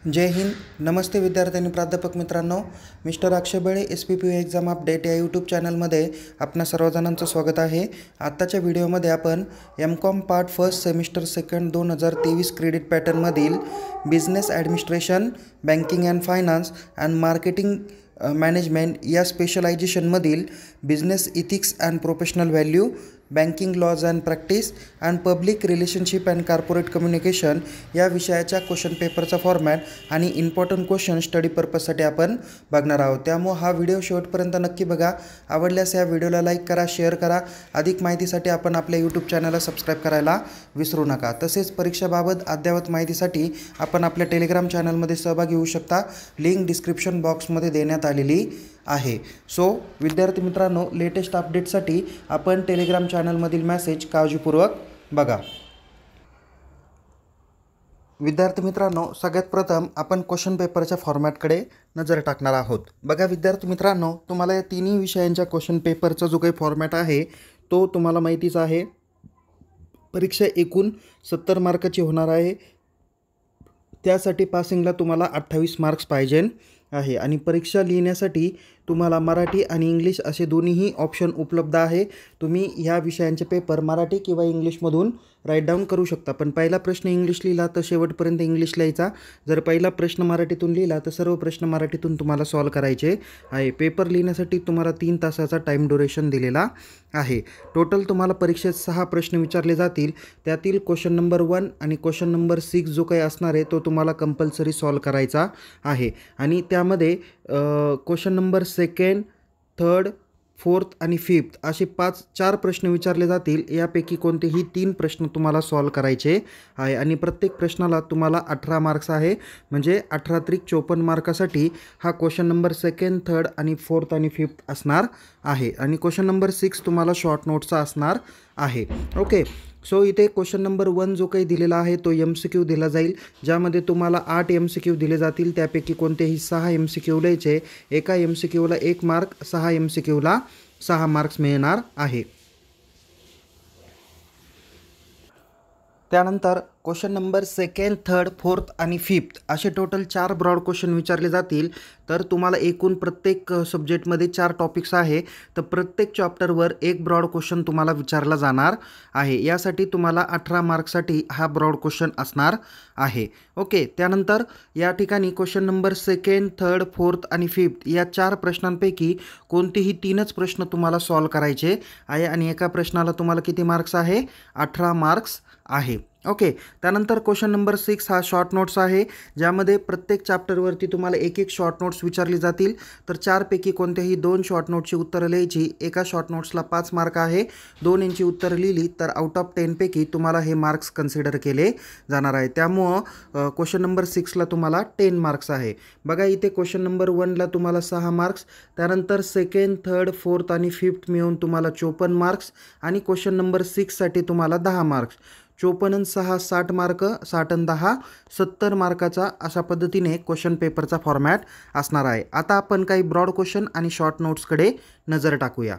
जय हिंद. नमस्ते विद्यार्थी आणि प्राध्यापक मित्रांनो. Mister Akshay Bale SPPU exam update या यूट्यूब चॅनलमध्ये आपणा सर्वजणांचं स्वागत आहे. आत्ताच्या व्हिडिओमध्ये आपण MCOM part first semester second 2023 credit पॅटर्नमधील business administration, banking and finance and marketing management या स्पेशलायझेशनमधील business ethics and professional value, banking laws and practice and public relationship and corporate communication या विषयाच्या क्वेश्चन पेपरचा फॉर्मॅट आणि important question study पर्पजसाठी आपण बघणार आहोत. त्यामुळे हा व्हिडिओ शेवटपर्यंत नक्की बघा. आवडल्यास या व्हिडिओला लाईक करा, शेअर करा. अधिक माहितीसाठी आपण आपल्या यूट्यूब चॅनलला सबस्क्राईब करायला विसरू नका. तसेच परीक्षेबाबत अद्ययावत माहितीसाठी आपण आपल्या टेलिग्राम चॅनलमध्ये सहभागी होऊ शकता. लिंक डिस्क्रिप्शन बॉक्समध्ये देण्यात आलेली आहे. सो विद्यार्थी मित्रांनो, लेटेस्ट अपडेटसाठी आपण टेलिग्राम चॅनलमधील मेसेज काळजीपूर्वक बघा. विद्यार्थी मित्रांनो, सगळ्यात प्रथम आपण क्वेश्चन पेपरच्या फॉर्मॅटकडे नजर टाकणार आहोत. बघा विद्यार्थी मित्रांनो, तुम्हाला या तिन्ही विषयांच्या क्वेश्चन पेपरचा जो काही फॉर्मॅट आहे तो तुम्हाला माहितीच आहे. परीक्षा एकूण 70 मार्काची होणार आहे. त्यासाठी पासिंगला तुम्हाला 28 मार्क्स पाहिजे आहे आणि परीक्षा लिहिण्यासाठी तुम्हाला मराठी आणि इंग्लिश असे दोन्हीही ऑप्शन उपलब्ध आहे. तुम्ही ह्या विषयांचे पेपर मराठी किंवा इंग्लिशमधून राईट डाऊन करू शकता. पण पहिला प्रश्न इंग्लिश लिहिला तर शेवटपर्यंत इंग्लिश लिहायचा. जर पहिला प्रश्न मराठीतून लिहिला तर सर्व प्रश्न मराठीतून तुम्हाला सॉल्व करायचे आहे. पेपर लिहिण्यासाठी तुम्हाला 3 तासाचा टाईम ड्युरेशन दिलेला आहे. टोटल तुम्हाला परीक्षेत 6 प्रश्न विचारले जातील. त्यातील क्वेश्चन नंबर 1 आणि क्वेश्चन नंबर 6 जो काही असणार आहे तो तुम्हाला कंपल्सरी सॉल्व करायचा आहे. आणि त्यामध्ये question number 2nd, 3rd, 4th आणि 5th असे 4 प्रश्न विचारले जातील. यापैकी कोणतेही 3 प्रश्न तुम्हाला सॉल्व करायचे आहे आणि प्रत्येक प्रश्नाला तुम्हाला 18 मार्क्स आहे. म्हणजे 18 त्रिक 54 मार्कासाठी हा क्वेश्चन नंबर 2nd, 3rd आणि 4th आणि 5th असणार आहे. आणि क्वेश्चन नंबर 6 तुम्हाला शॉर्ट नोटचा असणार आहे. ओके. सो इथे क्वेश्चन नंबर 1 जो काही दिलेला आहे तो MCQ दिला जाईल, ज्यामध्ये तुम्हाला 8 MCQ दिले जातील. त्यापैकी कोणतेही 6 MCQ लिहायचे. एका MCQला 1 मार्क, 6 MCQला 6 मार्क्स मिळणार आहे. त्यानंतर question number 2nd, 3rd, 4th आणि 5th असे टोटल 4 ब्रॉड क्वेश्चन विचारले जातील. तर तुम्हाला एकूण प्रत्येक सब्जेक्टमध्ये 4 टॉपिक्स आहे. तर प्रत्येक चॅप्टरवर 1 ब्रॉड क्वेश्चन तुम्हाला विचारला जाणार आहे. यासाठी तुम्हाला 18 मार्क्ससाठी हा ब्रॉड क्वेश्चन असणार आहे. ओके. त्यानंतर या ठिकाणी question number 2nd, 3rd, 4th आणि 5th या 4 प्रश्नांपैकी कोणतेही 3च प्रश्न तुम्हाला सॉल्व करायचे आहे आणि एका प्रश्नाला तुम्हाला किती मार्क्स आहे? 18 मार्क्स आहे. ओके. त्यानंतर क्वेश्चन नंबर 6 हा शॉर्ट नोट्स आहे, ज्यामध्ये प्रत्येक चॅप्टरवरती तुम्हाला 1 शॉर्ट नोट्स विचारली जातील. तर 4 पैकी कोणत्याही 2 शॉर्ट नोट्सची उत्तरं लिहायची. एका शॉर्ट नोट्सला 5 मार्क आहे. 2 यांची उत्तरं लिहिली तर आउट ऑफ 10 पैकी तुम्हाला हे मार्क्स कन्सिडर केले जाणार आहे. त्यामुळं क्वेश्चन नंबर 6ला तुम्हाला 10 मार्क्स आहे. बघा इथे क्वेश्चन नंबर 1ला तुम्हाला 6 मार्क्स, त्यानंतर 2nd, 3rd, 4th आणि 5th मिळून तुम्हाला 54 मार्क्स आणि क्वेश्चन नंबर 6साठी तुम्हाला 10 मार्क्स. 54 आणि 6 60 मार्क, 60 आणि 10 70 मार्काचा अशा पद्धतीने क्वेश्चन पेपरचा फॉर्मॅट असणार आहे. आता आपण काही ब्रॉड क्वेश्चन आणि शॉर्ट नोट्सकडे नजर टाकूया.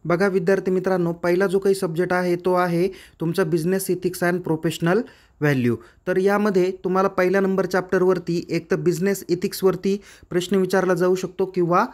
बघा विद्यार्थी मित्रांनो, पहिला जो काही सब्जेक्ट आहे तो आहे तुमचा business ethics and professional value. तर यामध्ये तुम्हाला पहिल्या नंबर चॅप्टरवरती एक तर बिझनेस इथिक्सवरती प्रश्न विचारला जाऊ शकतो किंवा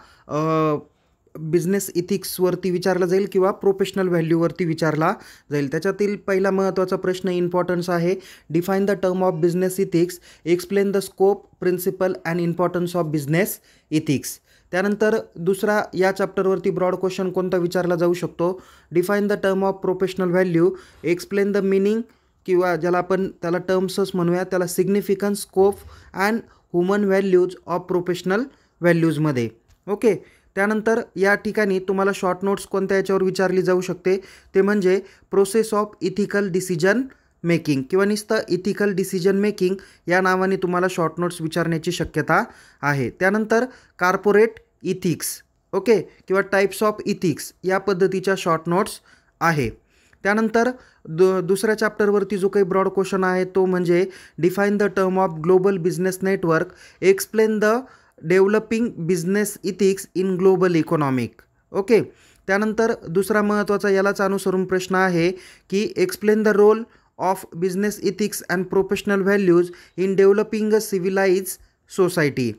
बिझनेस इथिक्सवरती विचारला जाईल किंवा प्रोफेशनल व्हॅल्यूवरती विचारला जाईल. त्याच्यातील पहिला महत्त्वाचा प्रश्न इम्पॉर्टन्स आहे. Define the term of business ethics, explain the scope, principle and importance of business ethics. त्यानंतर दुसरा या चॅप्टरवरती ब्रॉड क्वेश्चन कोणता विचारला जाऊ शकतो? Define the term of professional value, explain the meaning किंवा ज्याला आपण त्याला टर्म्सच म्हणूया, त्याला significance, scope and human values of प्रोफेशनल व्हॅल्यूजमध्ये. ओके. त्यानंतर या ठिकाणी तुम्हाला शॉर्ट नोट्स कोणत्या याच्यावर विचारली जाऊ शकते ते म्हणजे process of ethical decision making किंवा नुसतं इथिकल डिसिजन मेकिंग या नावाने तुम्हाला शॉर्ट नोट्स विचारण्याची शक्यता आहे. त्यानंतर कॉर्पोरेट इथिक्स, ओके, किंवा टाईप्स ऑफ इथिक्स या पद्धतीच्या शॉर्ट नोट्स आहे. त्यानंतर दुसऱ्या चॅप्टरवरती जो काही ब्रॉड क्वेश्चन आहे तो म्हणजे define the term of global business network, explain the developing business ethics in global economic. Okay. त्यानंतर दुसरा महत्त्वाचा यालाच अनुसरून प्रश्न आहे की explain the role of business ethics and professional values in developing a civilize society.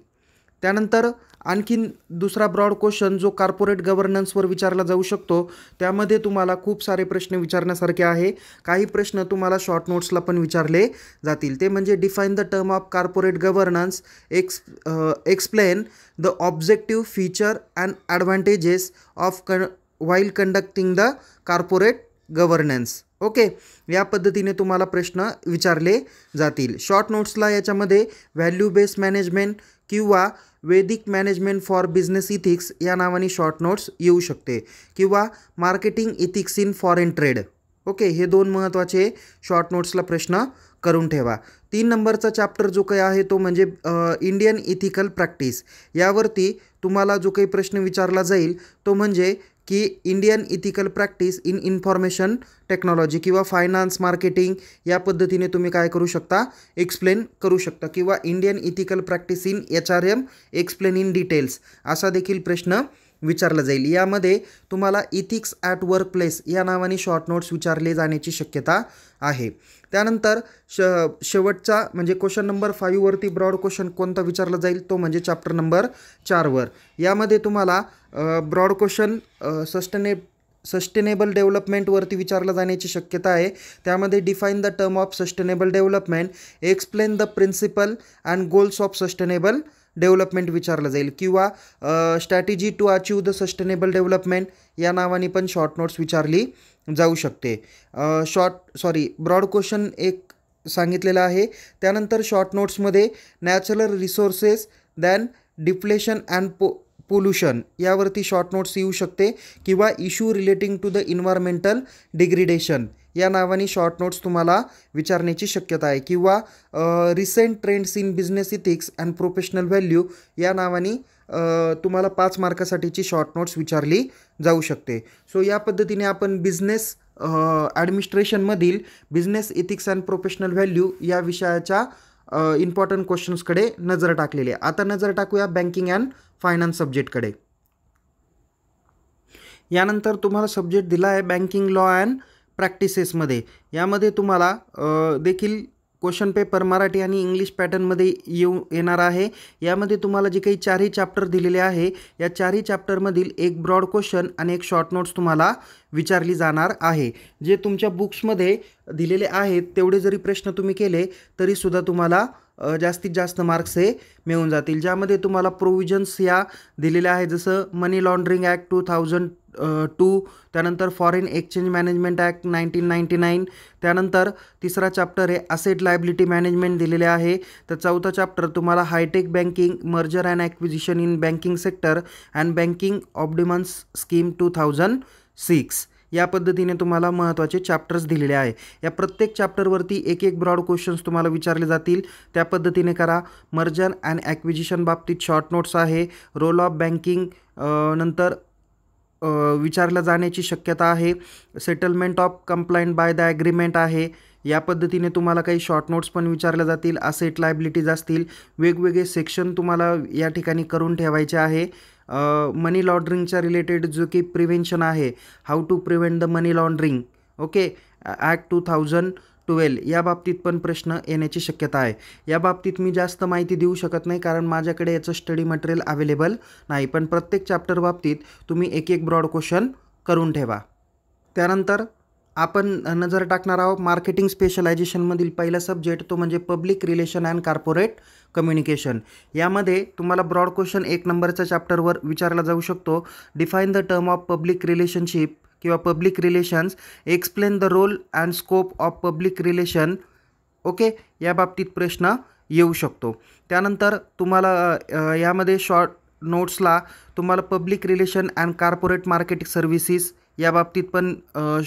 त्यानंतर आणखीन दुसरा ब्रॉड क्वेश्चन जो कॉर्पोरेट गव्हर्नन्सवर विचारला जाऊ शकतो, त्यामध्ये तुम्हाला खूप सारे प्रश्न विचारण्यासारखे आहे. काही प्रश्न तुम्हाला शॉर्ट नोट्सला पण विचारले जातील. ते म्हणजे define the term of corporate governance, explain the objective, feature and advantages of while conducting the corporate governance. Okay, या पद्धतीने तुम्हाला प्रश्न विचारले जातील. शॉर्ट नोट्सला याच्यामध्ये व्हॅल्यू बेस्ड मॅनेजमेंट किंवा वैदिक मॅनेजमेंट फॉर बिझनेस इथिक्स या नावाने शॉर्ट नोट्स येऊ शकते, किंवा marketing ethics in foreign trade. Okay, हे दोन महत्त्वाचे शॉर्ट नोट्सला प्रश्न करून ठेवा. 3 नंबरचा चॅप्टर जो काही आहे तो म्हणजे इंडियन इथिकल प्रॅक्टिस. यावरती तुम्हाला जो काही प्रश्न विचारला जाईल तो म्हणजे की Indian ethical practice in information technology किंवा फायनान्स मार्केटिंग या पद्धतीने तुम्ही काय करू शकता, एक्सप्लेन करू शकता, किंवा Indian ethical practice in HRM explain in details असा देखील प्रश्न विचारला जाईल. यामध्ये तुम्हाला इथिक्स ॲट वर्क प्लेस या नावाने शॉर्ट नोट्स विचारले जाण्याची शक्यता आहे. त्यानंतर शेवटचा म्हणजे क्वेश्चन नंबर 5 वरती ब्रॉड क्वेश्चन कोणता विचारला जाईल तो म्हणजे चॅप्टर नंबर 4 वर. यामध्ये तुम्हाला ब्रॉड क्वेश्चन सस्टेनेबल डेव्हलपमेंटवरती विचारला जाण्याची शक्यता आहे. त्यामध्ये define the term of sustainable development, explain the principle and goals of sustainable development विचारलं जाईल, किंवा strategy to achieve the sustainable development या नावाने पण शॉर्ट नोट्स विचारली जाऊ शकते. ब्रॉड क्वेश्चन एक सांगितलेलं आहे. त्यानंतर शॉर्ट नोट्समध्ये natural resources then depletion and pollution यावरती शॉर्ट नोट्स येऊ शकते, किंवा issue relating to the environmental degradation या नावाने शॉर्ट नोट्स तुम्हाला विचारण्याची शक्यता आहे, किंवा recent trends in business ethics and professional value या नावाने तुम्हाला 5 मार्कासाठीची शॉर्ट नोट्स विचारली जाऊ शकते. सो या पद्धतीने आपण बिझनेस ॲडमिनिस्ट्रेशनमधील business ethics and professional value या विषयाच्या इम्पॉर्टंट क्वेश्चन्सकडे नजर टाकलेली आहे. आता नजर टाकूया बँकिंग अँड फायनान्स सब्जेक्टकडे. यानंतर तुम्हाला सब्जेक्ट दिला आहे बँकिंग लॉ अँड प्रॅक्टिसेसमध्ये. यामध्ये तुम्हाला देखील क्वेश्चन पेपर मराठी आणि इंग्लिश पॅटर्नमध्ये येणार आहे. यामध्ये तुम्हाला जे काही 4ही चॅप्टर दिलेले आहे या 4ही चॅप्टरमधील एक ब्रॉड क्वेश्चन आणि एक शॉर्ट नोट्स तुम्हाला विचारली जाणार आहे. जे तुमच्या बुक्समध्ये दिलेले आहेत तेवढे जरी प्रश्न तुम्ही केले तरीसुद्धा तुम्हाला जास्तीत जास्त मार्क्स हे मिळून जातील. ज्यामध्ये तुम्हाला प्रोव्हिजन्स या दिलेल्या आहे, जसं मनी लॉन्ड्रिंग ॲक्ट 2002, त्यानंतर फॉरेन एक्सचेंज मॅनेजमेंट ॲक्ट 1999, त्यानंतर तिसरा चॅप्टर आहे असेट लायबिलिटी मॅनेजमेंट दिलेले आहे. तर चौथा चॅप्टर तुम्हाला hi-tech banking, merger and acquisition in banking sector and banking ऑब्डिमन्स स्कीम 2006 या पद्धतीने तुम्हाला महत्त्वाचे चॅप्टर्स दिलेले आहे. या प्रत्येक चॅप्टरवरती एक एक ब्रॉड क्वेश्चन्स तुम्हाला विचारले जातील. त्या पद्धतीने करा. मर्जर अँड ॲक्विजिशन बाबतीत शॉर्ट नोट्स आहे. रोल ऑफ बँकिंग नंतर विचारला जाण्याची शक्यता आहे. Settlement of compliant by the agreement आहे. या पद्धतीने तुम्हाला काही शॉर्ट नोट्स पण विचारल्या जातील. असेट लायबिलिटीज असतील. वेगवेगळे सेक्शन तुम्हाला या ठिकाणी करून ठेवायचे आहे. मनी लॉन्ड्रिंगच्या रिलेटेड जो की प्रिव्हेन्शन आहे, how to prevent the money laundering, okay, act 2012 या बाबतीत पण प्रश्न येण्याची शक्यता आहे. या बाबतीत मी जास्त माहिती देऊ शकत नाही कारण माझ्याकडे याचं स्टडी मटेरियल अवेलेबल नाही, पण प्रत्येक चॅप्टर बाबतीत तुम्ही एक एक ब्रॉड क्वेश्चन करून ठेवा. त्यानंतर आपण नजर टाकणार आहोत मार्केटिंग स्पेशलायझेशनमधील पहिला सब्जेक्ट, तो म्हणजे public relation and corporate communication. यामध्ये तुम्हाला ब्रॉड क्वेश्चन 1 नंबरच्या चॅप्टरवर विचारला जाऊ शकतो. Define the term of public relationship किंवा public relations, explain the role and scope of public relation, okay, या बाबतीत प्रश्न येऊ शकतो. त्यानंतर तुम्हाला यामध्ये शॉर्ट नोट्सला तुम्हाला public relation and corporate marketing services या बाबतीत पण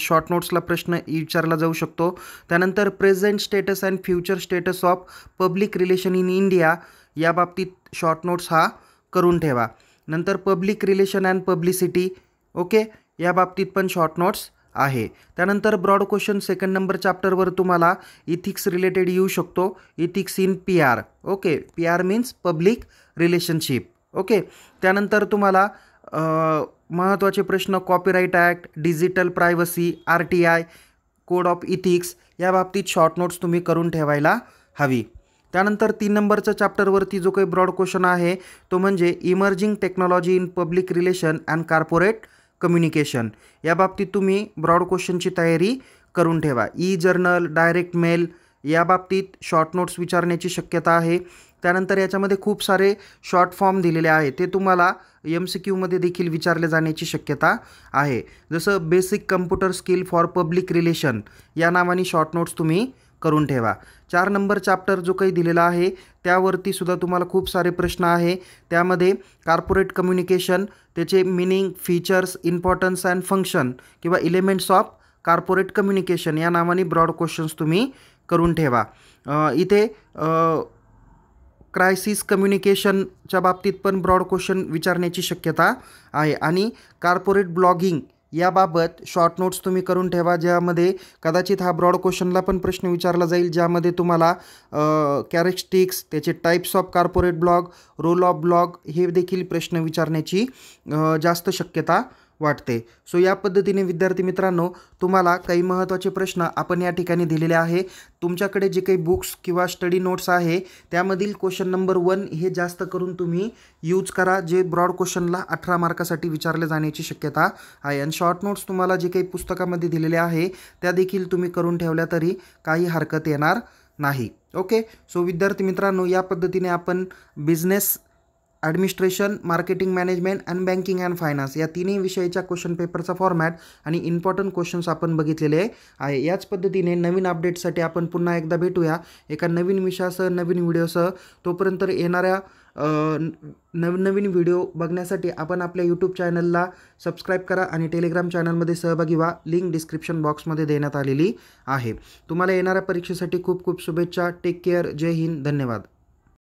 शॉर्ट नोट्सला प्रश्न विचारला जाऊ शकतो. त्यानंतर present status and future status of public relation in India या बाबतीत शॉर्ट नोट्स हा करून ठेवा. नंतर public relation and publicity, okay, या बाबतीत पण शॉर्ट नोट्स आहे. त्यानंतर ब्रॉड क्वेश्चन 2 नंबर चॅप्टरवर तुम्हाला इथिक्स रिलेटेड येऊ शकतो. Ethics in PR, okay, PR means public relationship, okay. त्यानंतर तुम्हाला महत्त्वाचे प्रश्न copyright act, digital privacy, RTI, code of ethics या बाबतीत शॉर्ट नोट्स तुम्ही करून ठेवायला हवी. त्यानंतर 3 नंबरच्या चॅप्टरवरती जो काही ब्रॉड क्वेश्चन आहे तो म्हणजे emerging technology in public relation and corporate communication. या बाबतीत तुम्ही ब्रॉड क्वेश्चनची तयारी करून ठेवा. ई जर्नल, डायरेक्ट मेल या बाबतीत शॉर्ट नोट्स विचारण्याची शक्यता आहे. त्यानंतर याच्यामध्ये खूप सारे शॉर्ट फॉर्म दिलेले आहे, ते तुम्हाला MCQमध्ये देखील विचारले जाण्याची शक्यता आहे. जसं basic computer skill for public relation या नावाने शॉर्ट नोट्स तुम्ही करून ठेवा. 4 नंबर चॅप्टर जो काही दिलेला आहे त्यावरती सुद्धा तुम्हाला खूप सारे प्रश्न आहे. त्यामध्ये कॉर्पोरेट कम्युनिकेशन, त्याचे meaning, features, importance and function किंवा एलिमेंट्स ऑफ कॉर्पोरेट कम्युनिकेशन या नावाने ब्रॉड क्वेश्चन्स तुम्ही करून ठेवा. इथे क्रायसिस कम्युनिकेशनच्या बाबतीत पण ब्रॉड क्वेश्चन विचारण्याची शक्यता आहे. आणि कॉर्पोरेट ब्लॉगिंग याबाबत शॉर्ट नोट्स तुम्ही करून ठेवा, ज्यामध्ये कदाचित हा ब्रॉड क्वेश्चनला पण प्रश्न विचारला जाईल, ज्यामध्ये तुम्हाला कॅरेक्टरिस्टिक्स, त्याचे types of corporate blog, role of blog हे देखील प्रश्न विचारण्याची जास्त शक्यता वाटते. सो या पद्धतीने विद्यार्थी मित्रांनो तुम्हाला काही महत्त्वाचे प्रश्न आपण या ठिकाणी दिलेले आहे. तुमच्याकडे जे काही बुक्स किंवा स्टडी नोट्स आहे त्यामधील क्वेश्चन नंबर 1 हे जास्त करून तुम्ही यूज करा, जे ब्रॉड क्वेश्चनला 18 मार्कासाठी विचारले जाण्याची शक्यता आहे. आणि शॉर्ट नोट्स तुम्हाला जे काही पुस्तकामध्ये दिलेले आहे त्या देखील तुम्ही करून ठेवल्या तरी काही हरकत येणार नाही. ओके. सो विद्यार्थी मित्रांनो या पद्धतीने आपण business administration, marketing management and banking and finance या तिन्ही विषयाच्या क्वेश्चन पेपरचा फॉर्मॅट आणि इम्पॉर्टंट क्वेश्चन्स आपण बघितलेले आहे. याच पद्धतीने नवीन अपडेटसाठी आपण पुन्हा एकदा भेटूया एका नवीन विषयासह, नवीन व्हिडिओसह. तोपर्यंत येणाऱ्या नवीन व्हिडिओ बघण्यासाठी आपण आपल्या यूट्यूब चॅनलला सबस्क्राईब करा आणि टेलिग्राम चॅनलमध्ये सहभागी व्हा. लिंक डिस्क्रिप्शन बॉक्समध्ये देण्यात आलेली आहे. तुम्हाला येणाऱ्या परीक्षेसाठी खूप खूप शुभेच्छा. Take care. जय हिंद. धन्यवाद.